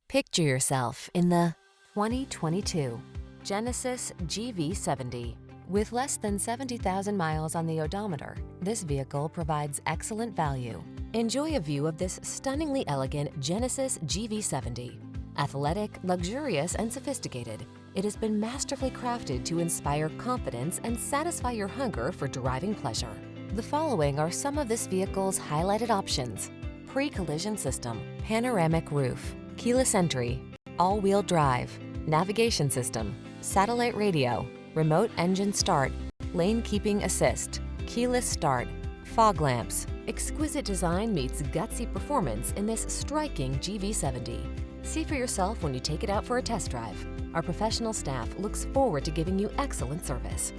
Picture yourself in the 2022 Genesis GV70. With less than 70,000 miles on the odometer, this vehicle provides excellent value. Enjoy a view of this stunningly elegant Genesis GV70. Athletic, luxurious, and sophisticated, it has been masterfully crafted to inspire confidence and satisfy your hunger for driving pleasure. The following are some of this vehicle's highlighted options: pre-collision system, panoramic roof, keyless entry, all-wheel drive, navigation system, satellite radio, remote engine start, lane keeping assist, keyless start, fog lamps. Exquisite design meets gutsy performance in this striking GV70. See for yourself when you take it out for a test drive. Our professional staff looks forward to giving you excellent service.